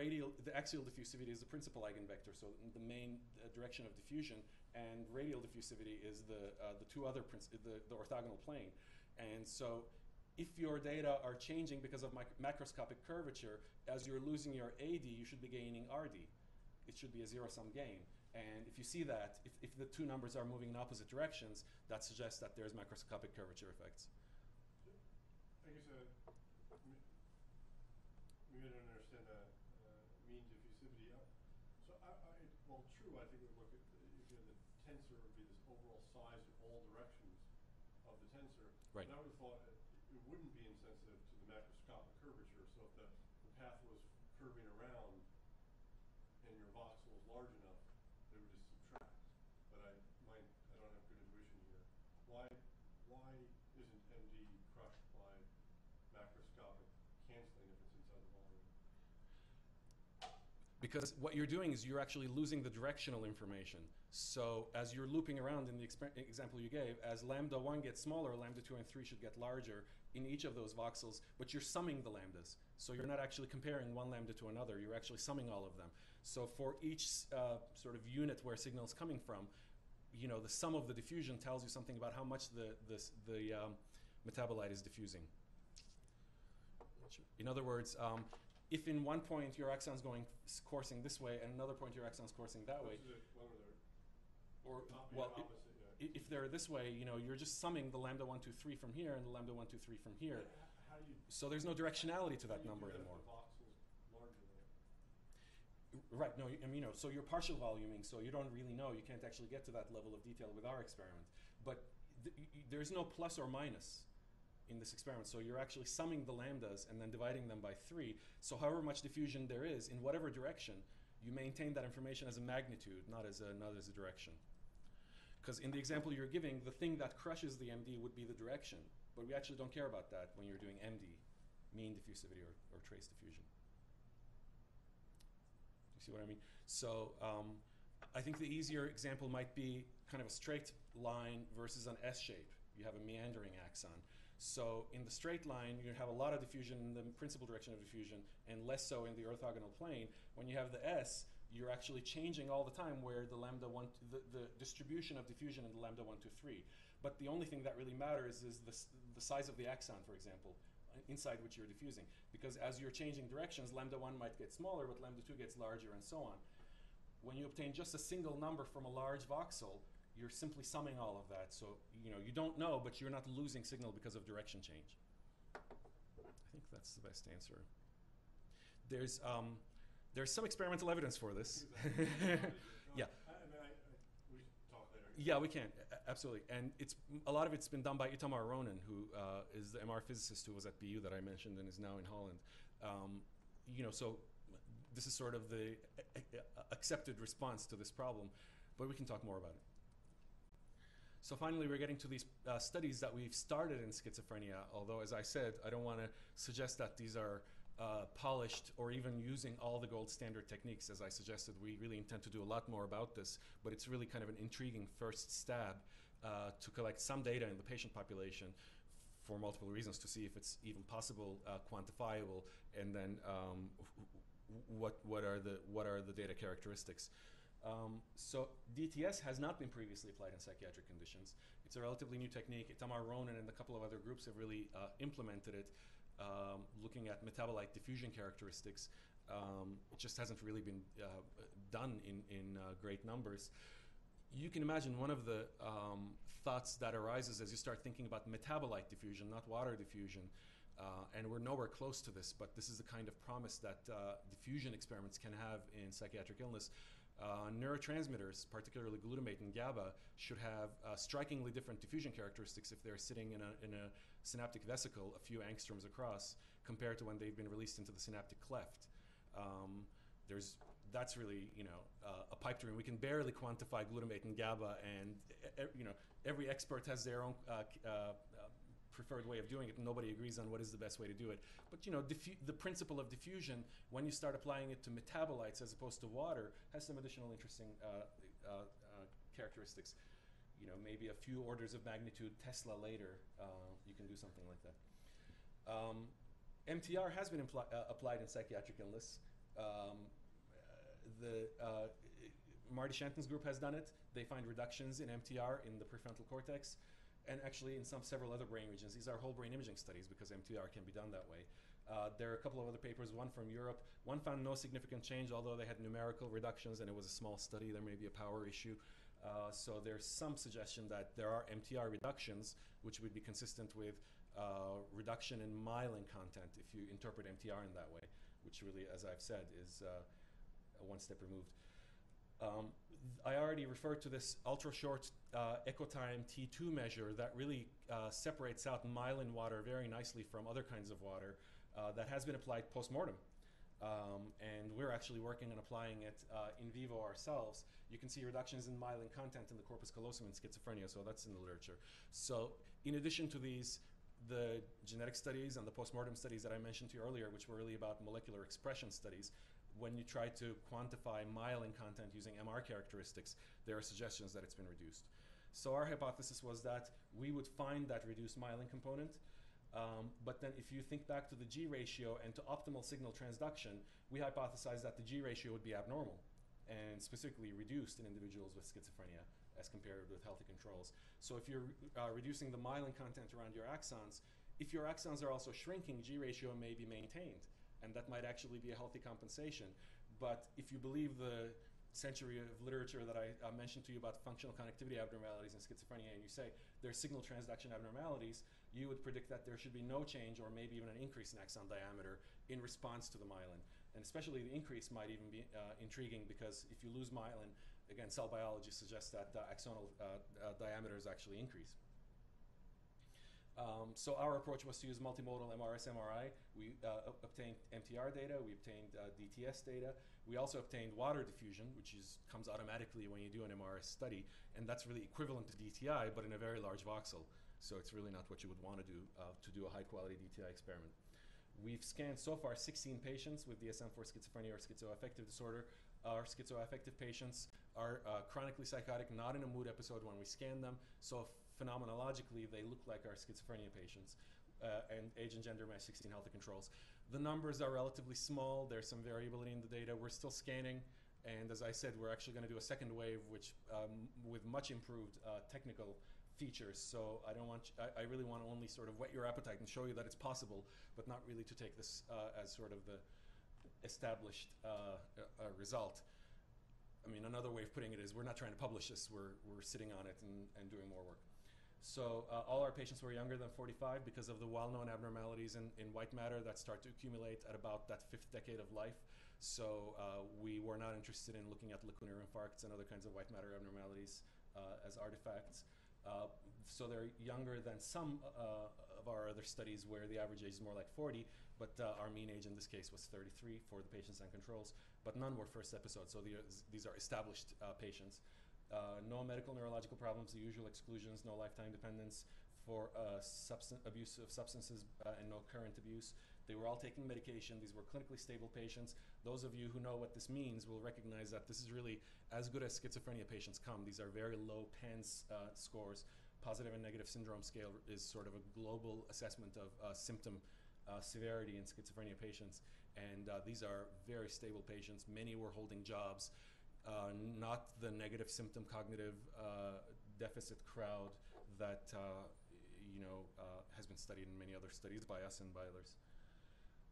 axial diffusivity is the principal eigenvector, so the main direction of diffusion, and radial diffusivity is the two other, the orthogonal plane. And so if your data are changing because of macroscopic curvature, as you're losing your AD, you should be gaining RD. It should be a zero-sum gain. And if you see that, if the two numbers are moving in opposite directions, that suggests that there's macroscopic curvature effects. I guess maybe I don't understand that mean diffusivity. Well, true, I think we look at the tensor would be this overall size in all directions of the tensor. Right. And I would have thought it wouldn't be insensitive to the macroscopic curvature. So if the path was curving around and your voxel was large enough, they would just subtract. But I don't have good intuition here. Why isn't MD crushed by macroscopic canceling if it's inside the volume? Because what you're doing is you're actually losing the directional information. So as you're looping around in the example you gave, as lambda 1 gets smaller, lambda 2 and 3 should get larger in each of those voxels, but you're summing the lambdas. So you're not actually comparing one lambda to another, you're actually summing all of them. So for each sort of unit where signal is coming from, the sum of the diffusion tells you something about how much the metabolite is diffusing. In other words, if in one point your axon's coursing this way, and another point your axon's coursing that way, or well, if they're this way, you're just summing the lambda 1, 2, 3 from here and the lambda 1, 2, 3 from here. How do you, so there's no directionality to that number anymore. The voxel's larger than Right. No, so you're partial voluming, so you don't really know. You can't actually get to that level of detail with our experiment. But there's no plus or minus in this experiment. So you're actually summing the lambdas and then dividing them by 3. So however much diffusion there is in whatever direction, you maintain that information as a magnitude, not as a direction. Because in the example you're giving, the thing that crushes the MD would be the direction. But we actually don't care about that when you're doing MD, mean diffusivity or trace diffusion. You See what I mean? So I think the easier example might be kind of a straight line versus an S shape. You have a meandering axon. So in the straight line, you have a lot of diffusion in the principal direction of diffusion and less so in the orthogonal plane. When you have the S, you're actually changing all the time where the lambda 1, the distribution of diffusion in the lambda 1, 2, 3. But the only thing that really matters is the size of the axon, for example, inside which you're diffusing. Because as you're changing directions, lambda 1 might get smaller, but lambda 2 gets larger and so on. When you obtain just a single number from a large voxel, you're simply summing all of that. So, you don't know, but you're not losing signal because of direction change. I think that's the best answer. There's some experimental evidence for this. Yeah. We should talk later. Yeah, we can, absolutely. And a lot of it's been done by Itamar Ronen, who is the MR physicist who was at BU that I mentioned and is now in Holland. So this is sort of the accepted response to this problem, but we can talk more about it. So finally, we're getting to these studies that we've started in schizophrenia, although, as I said, I don't want to suggest that these are polished or even using all the gold standard techniques. As I suggested, we really intend to do a lot more about this, but it's really kind of an intriguing first stab to collect some data in the patient population for multiple reasons, to see if it's even possible, quantifiable, and then what are the data characteristics. So DTS has not been previously applied in psychiatric conditions. It's a relatively new technique. Itamar Ronen and a couple of other groups have really implemented it, looking at metabolite diffusion characteristics. It just hasn't really been done in great numbers. You can imagine one of the thoughts that arises as you start thinking about metabolite diffusion, not water diffusion, and we're nowhere close to this, but this is the kind of promise that diffusion experiments can have in psychiatric illness. Neurotransmitters, particularly glutamate and GABA, should have strikingly different diffusion characteristics if they're sitting in a synaptic vesicle a few angstroms across compared to when they've been released into the synaptic cleft. That's really a pipe dream. We can barely quantify glutamate and GABA, and every expert has their own preferred way of doing it, and nobody agrees on what is the best way to do it. But the principle of diffusion, when you start applying it to metabolites as opposed to water, has some additional interesting characteristics. Maybe a few orders of magnitude Tesla later, you can do something like that. MTR has been applied in psychiatric illness. Marty Shanton's group has done it. They find reductions in MTR in the prefrontal cortex, and actually in several other brain regions. These are whole brain imaging studies because MTR can be done that way. There are a couple of other papers, one from Europe. One found no significant change, although they had numerical reductions, and it was a small study. There may be a power issue. So there's some suggestion that there are MTR reductions, which would be consistent with reduction in myelin content if you interpret MTR in that way, which really, as I've said, is one step removed. I already referred to this ultra-short echo time T2 measure that really separates out myelin water very nicely from other kinds of water that has been applied post-mortem. And we're actually working on applying it in vivo ourselves. You can see reductions in myelin content in the corpus callosum in schizophrenia, so that's in the literature. So in addition to these, the genetic studies and the post-mortem studies that I mentioned to you earlier, which were really about molecular expression studies, when you try to quantify myelin content using MR characteristics, there are suggestions that it's been reduced. So our hypothesis was that we would find that reduced myelin component, but then if you think back to the G ratio and to optimal signal transduction, we hypothesized that the G ratio would be abnormal and specifically reduced in individuals with schizophrenia as compared with healthy controls. So if you're reducing the myelin content around your axons, if your axons are also shrinking, G ratio may be maintained, and that might actually be a healthy compensation. But if you believe the century of literature that I mentioned to you about functional connectivity abnormalities in schizophrenia, and you say there's signal transduction abnormalities, you would predict that there should be no change or maybe even an increase in axon diameter in response to the myelin. And especially the increase might even be intriguing, because if you lose myelin, again, cell biology suggests that axonal diameters actually increase. So our approach was to use multimodal MRS-MRI. We obtained MTR data, we obtained DTS data. We also obtained water diffusion, which comes automatically when you do an MRS study, and that's really equivalent to DTI, but in a very large voxel. So it's really not what you would want to do a high-quality DTI experiment. We've scanned so far 16 patients with DSM for schizophrenia or schizoaffective disorder. our schizoaffective patients are chronically psychotic, not in a mood episode when we scan them. So phenomenologically, they look like our schizophrenia patients. And age and gender match 16 healthy controls. The numbers are relatively small. There's some variability in the data. We're still scanning. And as I said, we're actually going to do a second wave, which with much improved technical features. So I really want to only sort of whet your appetite and show you that it's possible, but not really to take this as sort of the established result. I mean, another way of putting it is we're not trying to publish this. We're sitting on it and doing more work. So all our patients were younger than 45 because of the well-known abnormalities in white matter that start to accumulate at about that 5th decade of life. So we were not interested in looking at lacunar infarcts and other kinds of white matter abnormalities as artifacts. So they're younger than some of our other studies where the average age is more like 40, but our mean age in this case was 33 for the patients and controls, but none were first episode. So these are established patients. No medical neurological problems, the usual exclusions, no lifetime dependence for abuse of substances and no current abuse. They were all taking medication. These were clinically stable patients. Those of you who know what this means will recognize that this is really as good as schizophrenia patients come. These are very low PANSS scores. Positive and negative syndrome scale is sort of a global assessment of symptom severity in schizophrenia patients. And these are very stable patients. Many were holding jobs. Not the negative symptom cognitive deficit crowd that has been studied in many other studies by us and by others.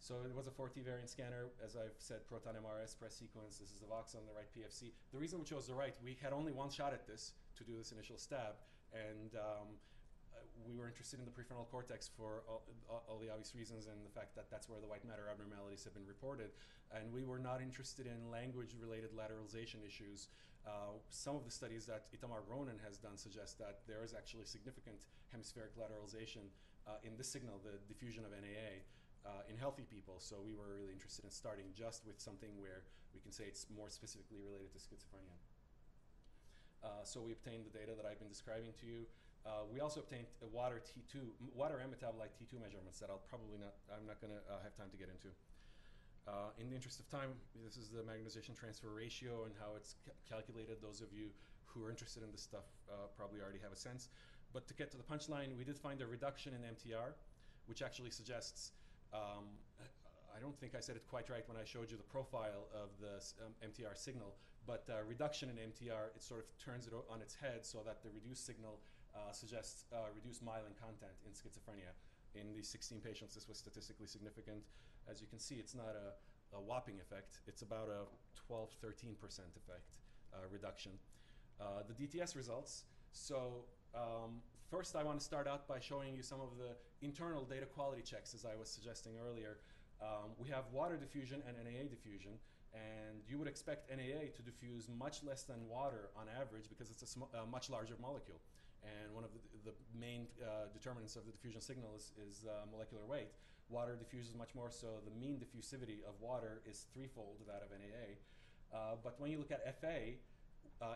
So it was a 4T variant scanner, as I've said, proton MRS, press sequence. This is the Vox on the right, PFC. The reason we chose the right, we had only one shot at this to do this initial stab, and we were interested in the prefrontal cortex for all the obvious reasons, and the fact that that's where the white matter abnormalities have been reported. And we were not interested in language-related lateralization issues. Some of the studies that Itamar Ronen has done suggest that there is actually significant hemispheric lateralization in this signal, the diffusion of NAA, in healthy people. So we were really interested in starting just with something where we can say it's more specifically related to schizophrenia. So we obtained the data that I've been describing to you. We also obtained a water and metabolite T2 measurements that I'm not going to have time to get into. In the interest of time, this is the magnetization transfer ratio and how it's calculated. Those of you who are interested in this stuff probably already have a sense. But to get to the punchline, we did find a reduction in MTR, which actually suggests, I don't think I said it quite right when I showed you the profile of the MTR signal, but reduction in MTR, it sort of turns it on its head so that the reduced signal suggests reduced myelin content in schizophrenia. In these 16 patients, this was statistically significant. As you can see, it's not a whopping effect. It's about a 12-13% effect reduction. The DTS results. So first, I want to start out by showing you some of the internal data quality checks, as I was suggesting earlier. We have water diffusion and NAA diffusion, and you would expect NAA to diffuse much less than water on average because it's a much larger molecule. And one of the main determinants of the diffusion signal is molecular weight. Water diffuses much more, so the mean diffusivity of water is threefold that of NAA. But when you look at FA,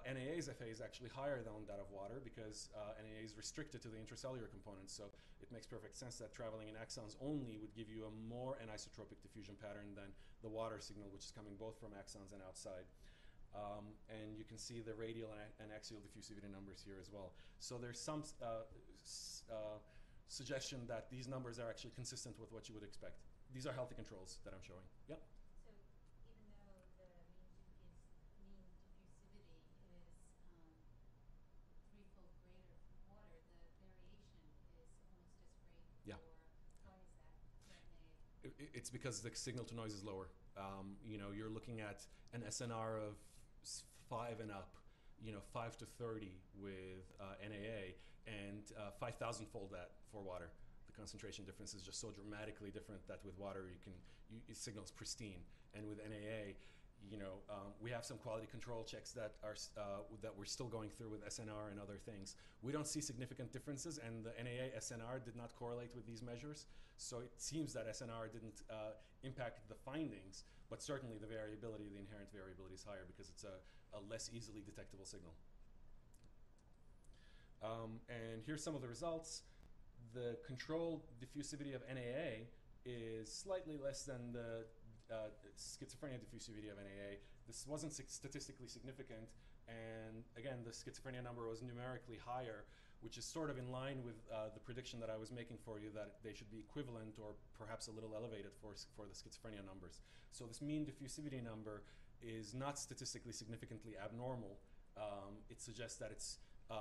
NAA's FA is actually higher than that of water because NAA is restricted to the intracellular component. So it makes perfect sense that traveling in axons only would give you a more anisotropic diffusion pattern than the water signal, which is coming both from axons and outside. And you can see the radial and axial diffusivity numbers here as well. So there's some suggestion that these numbers are actually consistent with what you would expect. These are healthy controls that I'm showing. Yep. So even though the mean diffusivity is threefold greater for water, the variation is almost as great Yeah. for, why is that? It's because the signal to noise is lower. You're looking at an SNR of 5 and up, 5 to 30 with NAA, and 5,000-fold that for water. The concentration difference is just so dramatically different that with water it signals pristine, and with NAA, we have some quality control checks that we're still going through with SNR and other things. We don't see significant differences, and the NAA SNR did not correlate with these measures. So it seems that SNR didn't impact the findings, but certainly the variability, the inherent variability is higher because it's a less easily detectable signal. And here's some of the results. The controlled diffusivity of NAA is slightly less than the schizophrenia diffusivity of NAA. This wasn't statistically significant, and again, the schizophrenia number was numerically higher, which is sort of in line with the prediction that I was making for you, that they should be equivalent or perhaps a little elevated for the schizophrenia numbers. So this mean diffusivity number is not statistically significantly abnormal. It suggests that it's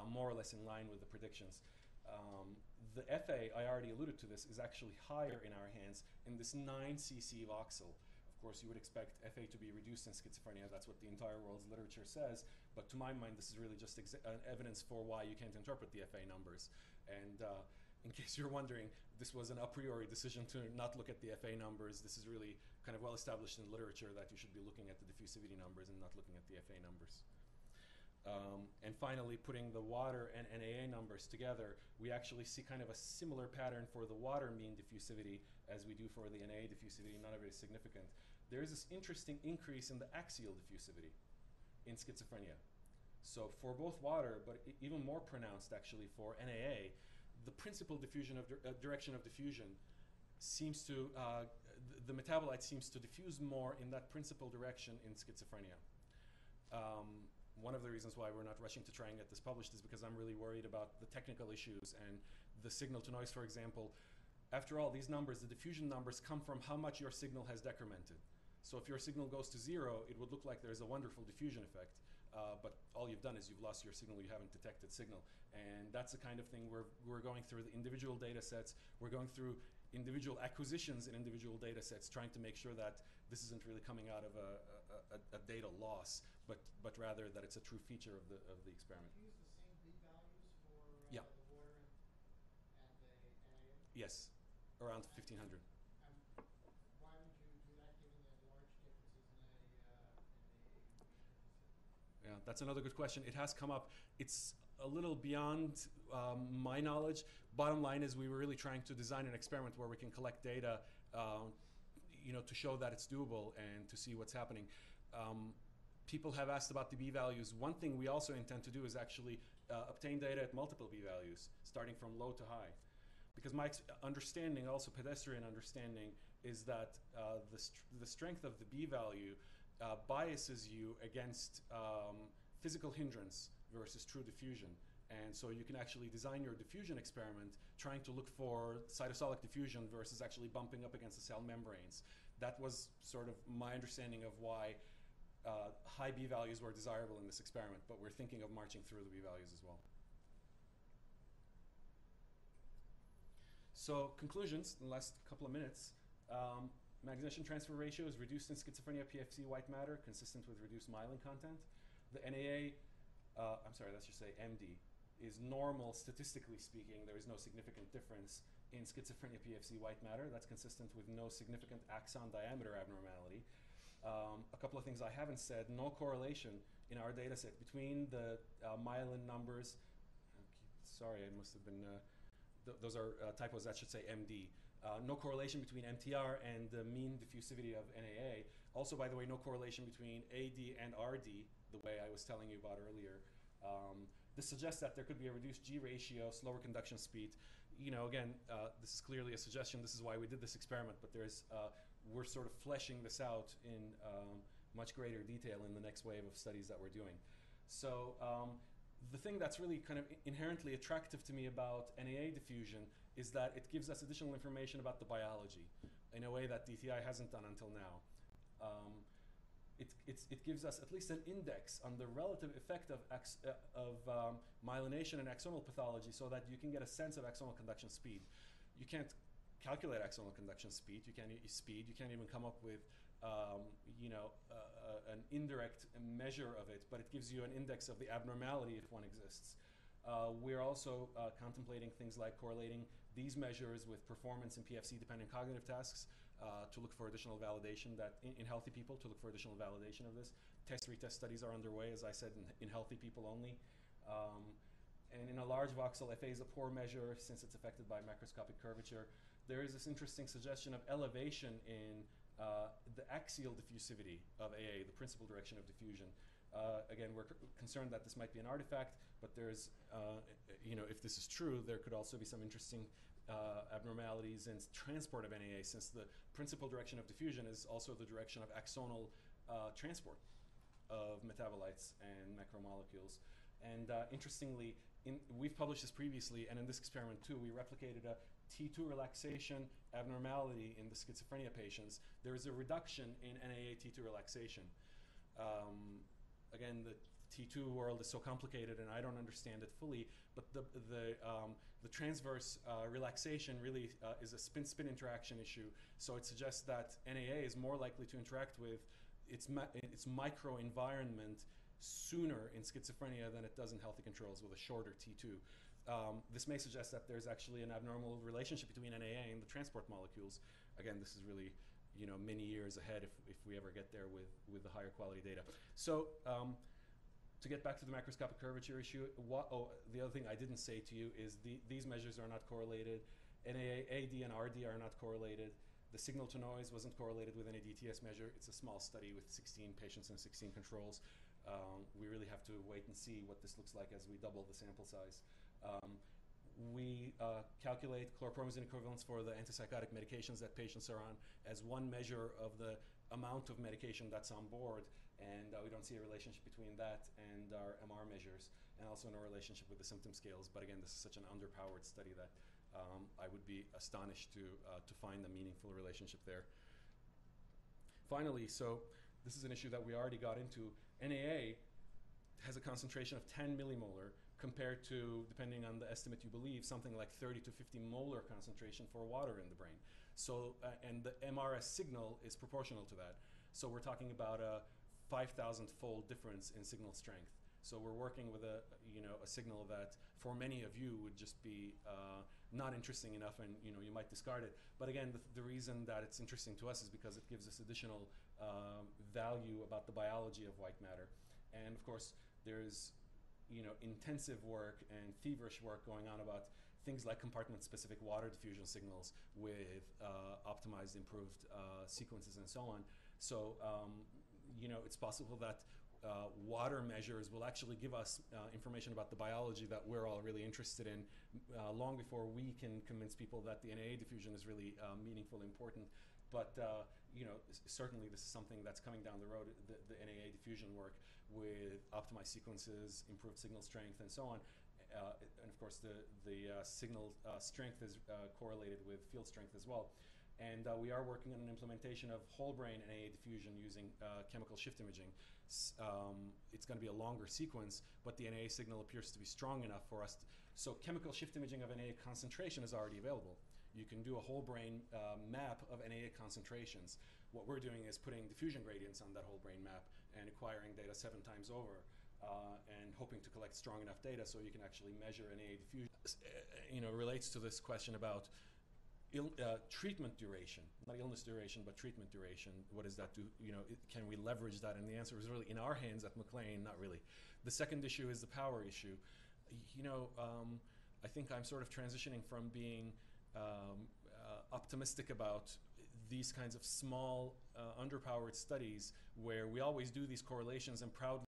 more or less in line with the predictions. The FA, I already alluded to this, is actually higher in our hands in this 9 cc voxel. Of course, you would expect FA to be reduced in schizophrenia. That's what the entire world's literature says. But to my mind, this is really just evidence for why you can't interpret the FA numbers. And in case you're wondering, this was an a priori decision to not look at the FA numbers. This is really kind of well established in literature that you should be looking at the diffusivity numbers and not looking at the FA numbers. And finally, putting the water and NAA numbers together, we actually see kind of a similar pattern for the water mean diffusivity as we do for the NAA diffusivity. None of it is significant. There is this interesting increase in the axial diffusivity in schizophrenia. So for both water, but even more pronounced actually for NAA, the principal diffusion of direction of diffusion seems to, the metabolite seems to diffuse more in that principal direction in schizophrenia. One of the reasons why we're not rushing to try and get this published is because I'm really worried about the technical issues and the signal to noise, for example. After all, these numbers, the diffusion numbers, come from how much your signal has decremented. So if your signal goes to 0, it would look like there's a wonderful diffusion effect. But all you've done is you've lost your signal, you haven't detected signal. And that's the kind of thing we're going through the individual data sets. We're going through individual acquisitions in individual data sets, trying to make sure that this isn't really coming out of a data loss, but rather that it's a true feature of the experiment. Do you use the same B-values for Yeah. the water and the NAA? Yes, around 1500. Why would you do that given the large differences in the Yeah, that's another good question. It has come up. It's a little beyond my knowledge. Bottom line is we were really trying to design an experiment where we can collect data to show that it's doable and to see what's happening. People have asked about the B-values. One thing we also intend to do is actually obtain data at multiple B-values, starting from low to high. Because my understanding, also pedestrian understanding, is that the strength of the B-value biases you against physical hindrance versus true diffusion. And so you can actually design your diffusion experiment trying to look for cytosolic diffusion versus actually bumping up against the cell membranes. That was sort of my understanding of why high B-values were desirable in this experiment, but we're thinking of marching through the B-values as well. So conclusions in the last couple of minutes. Magnetization transfer ratio is reduced in schizophrenia PFC white matter, consistent with reduced myelin content. The NAA, I'm sorry, let's just say MD, is normal statistically speaking. There is no significant difference in schizophrenia PFC white matter. That's consistent with no significant axon diameter abnormality. A couple of things I haven't said: no correlation in our data set between the myelin numbers. Sorry, I must have been, those are typos, that should say MD. No correlation between MTR and the mean diffusivity of NAA. Also, by the way, no correlation between AD and RD, the way I was telling you about earlier. This suggests that there could be a reduced G ratio, slower conduction speed. Again, this is clearly a suggestion. This is why we did this experiment, but we're sort of fleshing this out in much greater detail in the next wave of studies that we're doing. So the thing that's really kind of inherently attractive to me about NAA diffusion is that it gives us additional information about the biology in a way that DTI hasn't done until now. It gives us at least an index on the relative effect of myelination and axonal pathology, so that you can get a sense of axonal conduction speed. You can't calculate axonal conduction speed. You can't even come up with an indirect measure of it, but it gives you an index of the abnormality if one exists. We're also contemplating things like correlating these measures with performance in PFC-dependent cognitive tasks to look for additional validation in healthy people, to look for additional validation of this. Test-retest studies are underway, as I said, in healthy people only. And in a large voxel, FA is a poor measure since it's affected by macroscopic curvature. There is this interesting suggestion of elevation in the axial diffusivity of AA, the principal direction of diffusion. Again, we're concerned that this might be an artifact, but there's, if this is true, there could also be some interesting abnormalities in transport of NAA, since the principal direction of diffusion is also the direction of axonal transport of metabolites and macromolecules. And interestingly, we've published this previously, and in this experiment too, we replicated a T2 relaxation abnormality in the schizophrenia patients. There is a reduction in NAA T2 relaxation. Again, the T2 world is so complicated, and I don't understand it fully, but the transverse relaxation really is a spin-spin interaction issue. So it suggests that NAA is more likely to interact with its microenvironment sooner in schizophrenia than it does in healthy controls with a shorter T2. This may suggest that there's actually an abnormal relationship between NAA and the transport molecules. Again, this is really, many years ahead if we ever get there with the higher quality data. So to get back to the macroscopic curvature issue, the other thing I didn't say to you is these measures are not correlated. NAA, AD, and RD are not correlated. The signal to noise wasn't correlated with any DTS measure. It's a small study with 16 patients and 16 controls. We really have to wait and see what this looks like as we double the sample size. We calculate chlorpromazine equivalents for the antipsychotic medications that patients are on as one measure of the amount of medication that's on board, and we don't see a relationship between that and our MR measures, and also no relationship with the symptom scales. But again, this is such an underpowered study that I would be astonished to find a meaningful relationship there. Finally, so this is an issue that we already got into. NAA has a concentration of 10 millimolar compared to, depending on the estimate you believe, something like 30 to 50 molar concentration for water in the brain. So, and the MRS signal is proportional to that. So we're talking about a 5,000-fold difference in signal strength. So we're working with a signal that for many of you would just be not interesting enough, and you might discard it. But again, the reason that it's interesting to us is because it gives us additional value about the biology of white matter. And of course, there's intensive work and feverish work going on about things like compartment-specific water diffusion signals with optimized, improved sequences and so on. So, it's possible that water measures will actually give us information about the biology that we're all really interested in long before we can convince people that the NAA diffusion is really meaningful, important. But certainly this is something that's coming down the road, the NAA diffusion work with optimized sequences, improved signal strength, and so on. And of course, the signal strength is correlated with field strength as well. And we are working on an implementation of whole brain NAA diffusion using chemical shift imaging. It's going to be a longer sequence, but the NAA signal appears to be strong enough for us. So chemical shift imaging of NAA concentration is already available. You can do a whole brain map of NAA concentrations. What we're doing is putting diffusion gradients on that whole brain map and acquiring data 7 times over and hoping to collect strong enough data so you can actually measure NAA diffusion. Relates to this question about treatment duration, not illness duration, but treatment duration. What does that do? Can we leverage that? And the answer is really in our hands at McLean, not really. The second issue is the power issue. I think I'm sort of transitioning from being optimistic about these kinds of small, underpowered studies where we always do these correlations and proudly